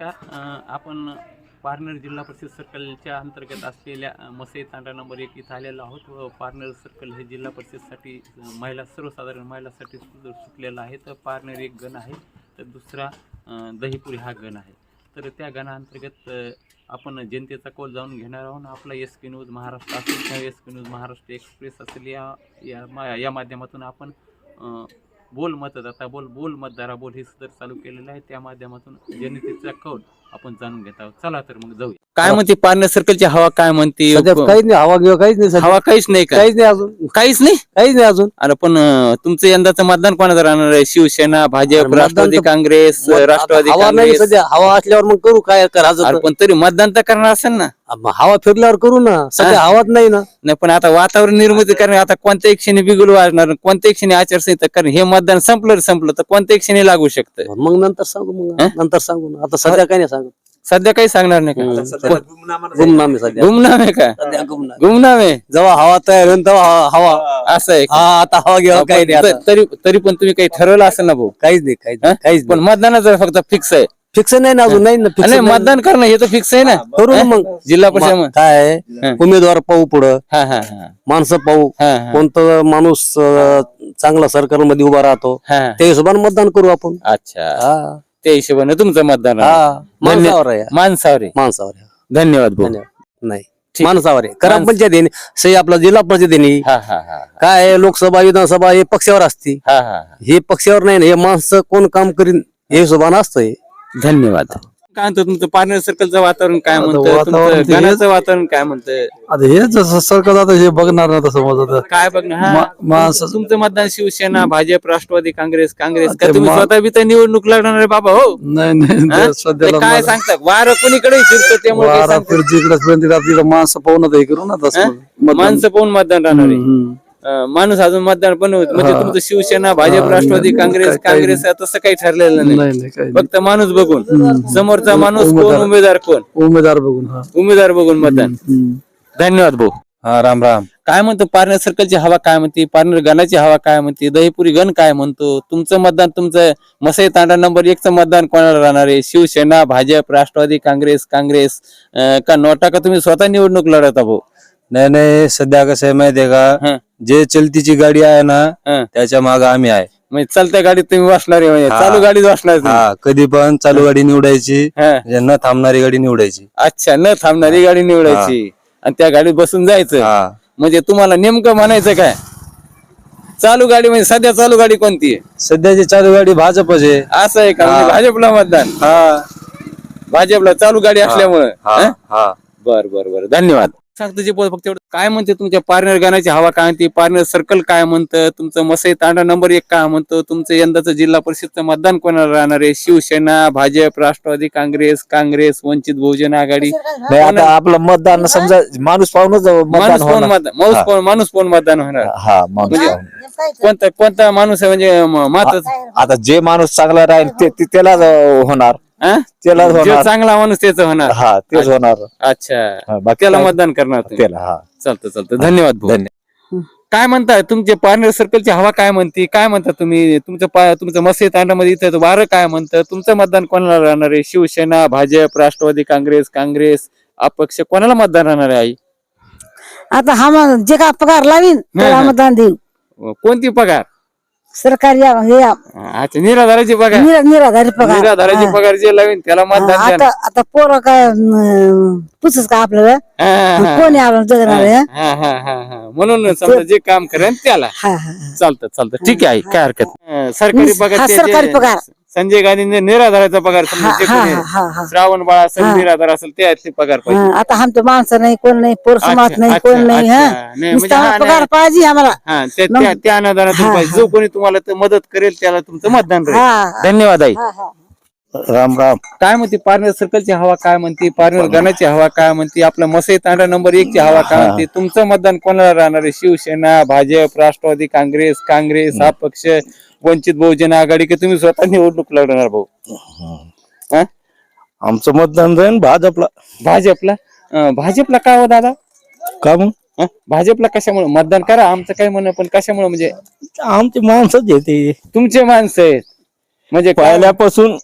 आपण पारनेर जिल्हा परिषद सर्कलच्या अंतर्गत असलेल्या मसई तांडा नंबर 1 इथं आलेलो आहोत व पारनेर सर्कल हे जिल्हा परिषदसाठी महिला सर्वसाधारण महिलासाठी सुटलेलं आहे. तर पारनेर एक गण आहे तर दुसरा दहीपुरी हा गण आहे. तर त्या गणाअंतर्गत आपण जनतेचा कौल जाणून घेणार आहोत. आपला SK न्यूज महाराष्ट्र असेल किंवा SK न्यूज महाराष्ट्र एक्सप्रेस असेल या माध्यमातून आपण बोल मतदाता बोल मतदारा बोल हे सदर चालू केलेलं आहे. त्या माध्यमातून जनतेचा कौल आपण जाणून घेत आहोत. चला तर मग जाऊया. काय म्हणते पारनेर सर्कलची हवा, काय म्हणते? काहीच नाही हवा किंवा काहीच नाही. हवा काहीच नाही का? काहीच नाही अजून, काहीच नाही, काहीच नाही अजून. अरे पण तुमचं यंदाचं मतदान कोणाचं राहणार आहे? शिवसेना, भाजप, राष्ट्रवादी काँग्रेस, राष्ट्रवादी हवा नाही काँग्रेस? सध्या. हवा असल्यावर मग करू काय करायचं. अरे पण तरी मतदान तर करणार असेल ना? हवा फिरल्यावर करू ना. सध्या हवाच नाही ना. नाही पण आता वातावरण निर्मिती करणे, आता कोणत्या क्षणी बिघडू वाजणार, कोणत्या क्षणी आचारसंहिता कारण हे मतदान संपलं तर कोणत्या क्षणी लागू शकतं? मग नंतर सांगू, मग नंतर सांगू ना. आता सध्या काही नाही सांगू. सध्या काही सांगणार नाही का? गुमनामे सध्या. गुमनामे का? सध्या गुमनामे. गुमनामे जेव्हा हवा तयार होईल तेव्हा हवा. असं आहे का? हा, आता हवा घ्यावा काही नाही आता. तरी पण तुम्ही काही ठरवलं असेल ना भाऊ? काहीच नाही, काहीच नाही, काहीच पण मतदानाचं फक्त फिक्स आहे? फिक्स नाही ना अजून. नाही ना fix नाही, नाही. मतदान करणं हे तर फिक्स आहे ना. करू ना मग. जिल्हा परिषद काय आहे, उमेदवार पाहू पुढं, हा हा हा माणसं पाहू, हा हा कोणतं माणूस चांगला सरकार मध्ये उभा राहतो हा. त्या हिशोबाने मतदान करू आपण. अच्छा, हा, त्या हिशोबाने तुमचं मतदान आहे. हा. माणसावर आहे, माणसावर आहे. माणसावर आहे. धन्यवाद भाऊ. धन्यवाद. नाही, माणसावर आहे. ग्राम पंचायत सही आपला जिल्हा परिषदेने हा हा हा काय आहे, लोकसभा विधानसभा हे पक्षावर असते. हा हा. हे पक्षावर नाही ना. हे माणसं कोण काम करीन हे हिशोबाने असतंय. धन्यवाद. काय म्हणतो तुमचं पारनेर सर्कलचं वातावरण काय म्हणतं? वातावरण तुमचं गणाचं वातावरण काय म्हणतं? आता हे जसं सरकार आता हे बघणार ना तसं मग काय बघणार? माणसं तुमचं मतदान शिवसेना, भाजप, राष्ट्रवादी काँग्रेस का ते तुम्ही स्वतः बी तर निवडणूक लढणार आहे बाबा? हो, नाही नाही हा? ते सध्याला काय सांगतात? वारं कोणीकडे फिरतं त्यामुळे काय वारा सांगतात? फिरती इकडे माणसं पाहून हे करू ना तसं माणसं पाहून मतदान राहणार आहे. माणूस अजून मतदान पण होत म्हणजे तुमचं शिवसेना, भाजप, राष्ट्रवादी काँग्रेस तसं काही ठरलेलं नाही. नाही काही फक्त माणूस बघून, समोरचा माणूस कोण, उमेदवार कोण, उमेदवार बघून. हा, उमेदवार बघून मतदान. धन्यवाद भाऊ. हा, राम राम. काय म्हणतो पारनेर सर्कलची हवा काय म्हणते? पारनेर गणाची हवा काय म्हणते? दहीपुरी गण काय म्हणतो? तुमचं मतदान, तुमचं मसई तांडा नंबर 1 चं मतदान कोणाला राहणार आहे? शिवसेना, भाजप, राष्ट्रवादी काँग्रेस का नोटा का तुम्ही स्वतः निवडणूक लढवता भाऊ? नाही, सध्या कसं आहे माहितीये का, जे चलतीची गाडी आहे ना त्याच्या मागे आम्ही आहे. म्हणजे चालत्या गाडीत तुम्ही बसणार आहे, म्हणजे चालू गाडीत बसणार तुम्ही? हा, कधी पण चालू गाडी निवडायची, म्हणजे न थांबणारी गाडी निवडायची. अच्छा, न थांबणारी गाडी निवडायची आणि त्या गाडीत बसून जायचं. म्हणजे तुम्हाला नेमकं म्हणायचं काय, चालू गाडी म्हणजे सध्या चालू गाडी कोणती आहे? सध्याची चालू गाडी भाजपच आहे. असं आहे का? म्हणजे भाजपला मतदान? भाजपला चालू गाडी असल्यामुळे. बर बर बर, धन्यवाद. सांगतो जे फक्त एवढं. काय म्हणते तुमच्या पारनेर गणाची हवा काय म्हणते? पारनेर सर्कल काय म्हणतं? तुमचं मसई तांडा नंबर 1 काय म्हणतो? तुमचं यंदाचं जिल्हा परिषदचं मतदान कोणाला राहणार आहे? शिवसेना, भाजप, राष्ट्रवादी काँग्रेस, वंचित बहुजन आघाडी? नाही, आता आपलं मतदान समजा माणूस पाहूनच माणूस कोण मतदान होणार? हा, माणूस म्हणजे कोणता माणूस आहे? म्हणजे महत्वाचं आता जे माणूस चांगला राहील त्यालाच होणार. त्यालाच जो होणार. चांगला माणूस त्याच होणार. हा, तेच होणार. अच्छा, बाकी त्याला काय? मतदान करणार तुम्ही? त्याला. हा, चालतं. धन्यवाद भाऊ. काय म्हणताय तुमचे पारनेर सर्कलची हवा काय म्हणते? काय म्हणता तुम्ही? तुमचं मसई तांडामध्ये इथं वारं काय म्हणतं? तुमचं मतदान कोणाला राहणार आहे? शिवसेना, भाजप, राष्ट्रवादी काँग्रेस अपक्ष कोणाला मतदान राहणार आहे आई? आता हा जे का पगार लावीन त्याला मतदान देऊ. कोणती पगार? सरकारी अच्छा, निराधाराची पगार. निराधारी पगार. निराधाराची पगार जे लावीन त्याला मतदान द्या. आता पोरं काय पुसच का आपल्याला कोणी आपल्याला जगणार आहे? म्हणून समजा जे काम करेन त्याला. चालतं ठीक आहे, काय हरकत नाही. सरकारी पगार. सरकारी पगार. संजय गांधींनी निराधाराचा पगार समजा जे कोणी श्रावण बाळ असेल, निराधार असेल त्याचे पगार पाहिजे. आता आमचं माणसं नाही, कोण नाही, पोर समाज नाही, कोण नाही. पगार पाहिजे आम्हाला. त्या अनुदानातून पाहिजे. जो कोणी तुम्हाला मदत करेल त्याला तुमचं मतदान राहील. धन्यवाद आई. राम राम. काय म्हणते पारनेर सर्कलची हवा काय म्हणते? पारनेर गणाची हवा काय म्हणते? आपला मसई तांडा नंबर 1 ची हवा काय म्हणते? तुमचं मतदान कोणाला राहणार आहे? शिवसेना, भाजप, राष्ट्रवादी काँग्रेस अपक्ष, वंचित बहुजन आघाडी की तुम्ही स्वतः निवडणूक लढणार भाऊ? आमचं मतदान जाईल भाजपला का हो दादा? का मग? भाजपला कशामुळे मतदान करा? आमचं काय म्हणणं, पण कशामुळे म्हणजे? आमची माणसंच येते. तुमचे माणसं आहेत म्हणजे पहिल्यापासून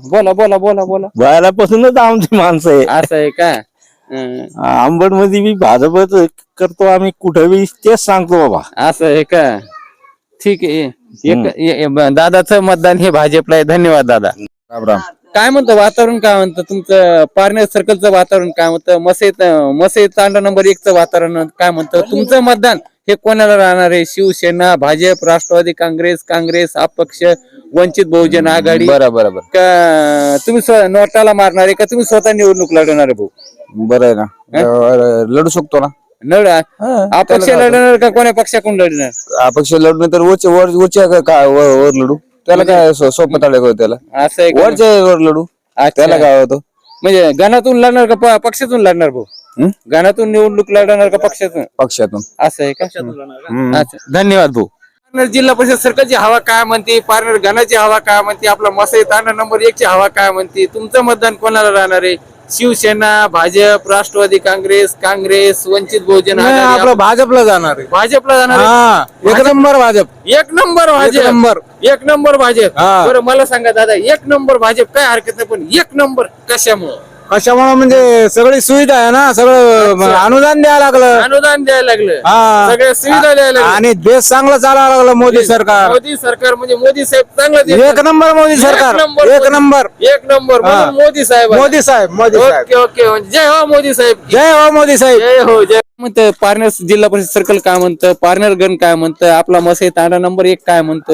बोला बोला बोला बोला. पहिल्यापासूनच आमची माणसं आहे. असं आहे का? आंबड मध्ये मी भाजपच करतो, आम्ही कुठेही तेच सांगतो बाबा. असं आहे का? ठीक आहे. दादाचं मतदान हे भाजपला आहे. धन्यवाद दादा. राम राम. काय म्हणतं वातावरण, काय म्हणतं तुमचं पारनेर सर्कलचं वातावरण काय म्हणतं? मसे तांडा नंबर 1 चं वातावरण काय म्हणतं? तुमचं मतदान हे कोणाला राहणार आहे? शिवसेना, भाजप, राष्ट्रवादी काँग्रेस, अपक्ष, वंचित बहुजन आघाडी? बरोबर का तुम्ही नोटाला मारणार आहे का तुम्ही स्वतः निवडणूक लढवणार आहे भाऊ? बरं आहे ना, लढू शकतो ना. अपक्ष लढणार का कोण्या पक्षाकडून लढणार? अपक्ष लढणं तर वर लढू, त्याला काय सोपं ताळे त्याला. असं आहे का? वरच्या वर लढू, त्याला काय होतं. म्हणजे गणातून लढणार का पक्षातून लढणार भाऊ? गणातून निवडणूक लढणार का पक्षातून? पक्षातून. असं आहे का? अच्छा, धन्यवाद भाऊ. पारनेर जिल्हा परिषद सर्कलची हवा काय म्हणते? पारनेर गणाची हवा काय म्हणते? आपला मसाई तांडा नंबर 1 ची हवा काय म्हणते? तुमचं मतदान कोणाला राहणार आहे? शिवसेना, भाजप, राष्ट्रवादी काँग्रेस, वंचित बहुजन आघाडी? आपलं भाजपला जाणार आहे. भाजपला जाणार आहे? एक नंबर भाजप. एक नंबर भाजप. एक नंबर भाजप. बरं मला सांगा दादा, एक नंबर भाजप काय हरकत नाही, पण एक नंबर कशामुळे? कशामुळे म्हणजे सगळी सुविधा आहे ना, सगळं अनुदान द्यायला लागलं. अनुदान द्यायला लागलं, हा. सगळ्या सुविधा द्यायला लागल्या. आणि देश चांगला चालायला लागला. मोदी सरकार म्हणजे मोदी साहेब चांगलं देश एक नंबर. मोदी सरकार एक नंबर. म्हणून मोदी साहेब. मोदी साहेब. Okay okay. जय हो मोदी साहेब. जय हो मोदी साहेब. जय हो जय. म्हणतं पारनेर जिल्हा परिषद सर्कल काय म्हणतं? पारनेर गण काय म्हणतं? आपला मसाई तांडा नंबर 1 काय म्हणतो?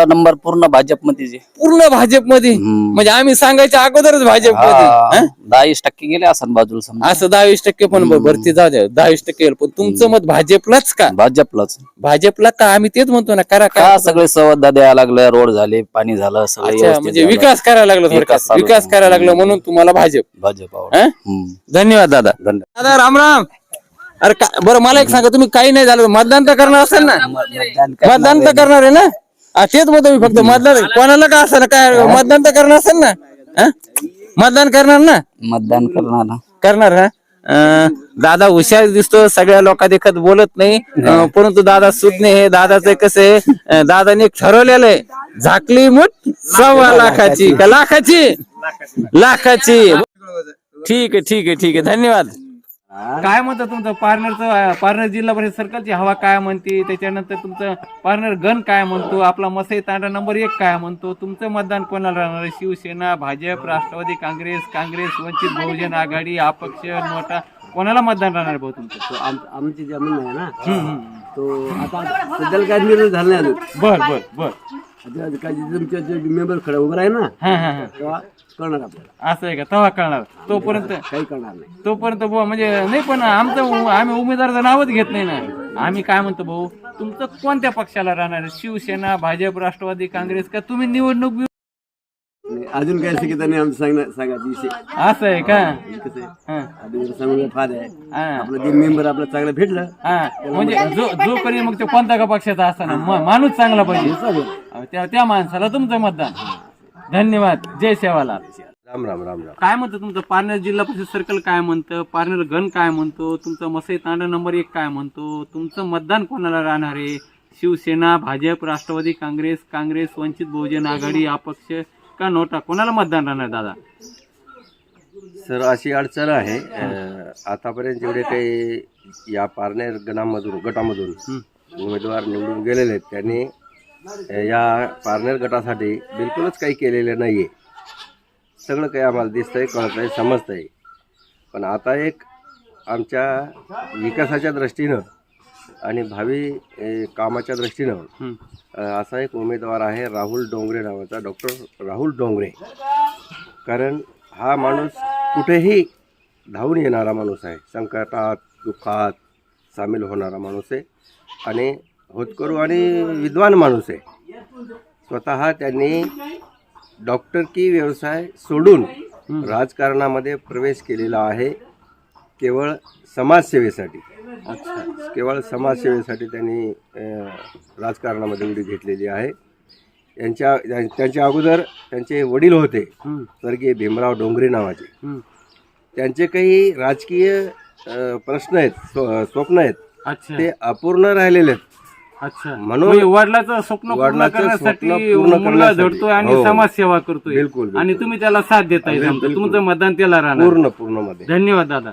नंबर पूर्ण भाजप मध्ये पूर्ण भाजप मध्ये. म्हणजे आम्ही सांगायच्या अगोदरच भाजप मध्ये 10% गेले असं बाजूला समजा. असं 22% पण भरती जाऊ द्या, 22% पण तुमचं मत भाजपलाच का? भाजपला का? आम्ही तेच म्हणतो ना, करा का सगळे सुविधा द्यायला लागलं, रोड झाले, पाणी झालं, सगळं म्हणजे विकास करायला लागला, विकास करायला लागला म्हणून तुम्हाला भाजप. धन्यवाद दादा. दादा राम राम. अरे बरं मला एक सांगा, तुम्ही काही नाही झालं मतदान तर करणार असेल ना? मतदान तर करणार आहे ना? तेच म्हणतो मी, फक्त मतदान कोणाला का असं काय मतदान तर करणार असेल ना? मतदान करणार ना? मतदान करणार ना? दादा हुशार दिसतो, सगळ्या लोक देखत बोलत नाही, परंतु दादा सुज्ञ हे. दादाचं कसं आहे, दादाने ठरवलेलं आहे, झाकली मूठ 1.25 लाखाची का लाखाची. ठीक आहे. धन्यवाद. काय म्हणतं तुमचं पारनेर जिल्हा परिषद सर्कलची हवा काय म्हणते? त्याच्यानंतर तुमचं पारनेर गण काय म्हणतो? आपला मसाई तांडा नंबर 1 काय म्हणतो? तुमचं मतदान कोणाला राहणार आहे? शिवसेना, भाजप, राष्ट्रवादी काँग्रेस, वंचित बहुजन आघाडी, अपक्ष, नोटा, कोणाला मतदान राहणार भाऊ तुमचं? आमची जे म्हणणं आहे ना, तो आता सध्याला काय निर्णय झाला नाही अजून. बर तुमच्या मेंबर खडा उभं आहे ना, तेव्हा कळणार आपल्याला. असं आहे का? तेव्हा कळणार. तोपर्यंत काही कळणार नाही. तोपर्यंत भाऊ म्हणजे नाही, पण आम्ही उमेदवाराचं नावच घेत नाही ना. आम्ही काय म्हणतो भाऊ, तुमचं कोणत्या पक्षाला राहणार? शिवसेना, भाजप, राष्ट्रवादी काँग्रेस का तुम्ही निवडणूक अजून काय शिकत नाही आमचं सांगायचं विषय. असं आहे का? कसं आहे, अजून सांगून फायदा आहे. आपलं जे मेंबर आपलं चांगलं भेटलं, म्हणजे जो कधी मग ते कोणत्या का पक्षाचा असताना माणूस चांगला पाहिजे, त्या माणसाला तुमचं मतदान. धन्यवाद. जय सेवालाल. राम राम. काय म्हणतं तुमचं पारनेर जिल्हा परिषद सर्कल काय म्हणतं? पारनेर गण काय म्हणतो? तुमचं मसाई तांडा नंबर 1 काय म्हणतो? तुमचं मतदान कोणाला राहणार आहे? शिवसेना, भाजप, राष्ट्रवादी काँग्रेस, वंचित बहुजन आघाडी, अपक्ष का नोटा, कोणाला मतदान राहणार दादा? सर अशी अडचण आहे, आतापर्यंत जेवढे काही या पारनेर गटामधून उमेदवार निवडून गेलेले आहेत, त्यांनी या पारनेर गटासाठी बिलकुलच काही केलेलं नाहीये. सगळं काही आम्हाला दिसतंय, कळतंय, समजतंय. पण आता एक आमच्या विकासाच्या दृष्टीनं आणि भावी कामाच्या दृष्टीनं असा एक उमेदवार आहे, राहुल डोंगरे नावाचा, डॉक्टर राहुल डोंगरे. कारण हा माणूस कुठेही धावून येणारा माणूस आहे, संकटात दुःखात सामील होणारा माणूस आहे आणि होतकरू आणि विद्वान माणूस आहे. स्वतः त्यांनी डॉक्टरकी व्यवसाय सोडून राजकारणामध्ये प्रवेश केलेला आहे, केवळ समाजसेवेसाठी. त्यांनी राजकारणामध्ये उडी घेतलेली आहे. त्यांच्या अगोदर त्यांचे वडील होते स्वर्गीय भीमराव डोंगरे नावाचे. त्यांचे काही राजकीय प्रश्न आहेत, स्वप्न आहेत, ते अपूर्ण राहिलेले आहेत. अच्छा म्हणून म्हणजे वडिलाचं स्वप्न पूर्ण वडिलाचं करण्यासाठी स्वप्न पूर्ण मुलगा करण्यासाठी. झडतोय आणि हो. समाजसेवा करतोय बिलकुल, बिलकुल. आणि तुम्ही त्याला साथ देताय. बिलकुल. तुमचं मतदान त्याला राहणार. पूर्ण मध्ये धन्यवाद दादा.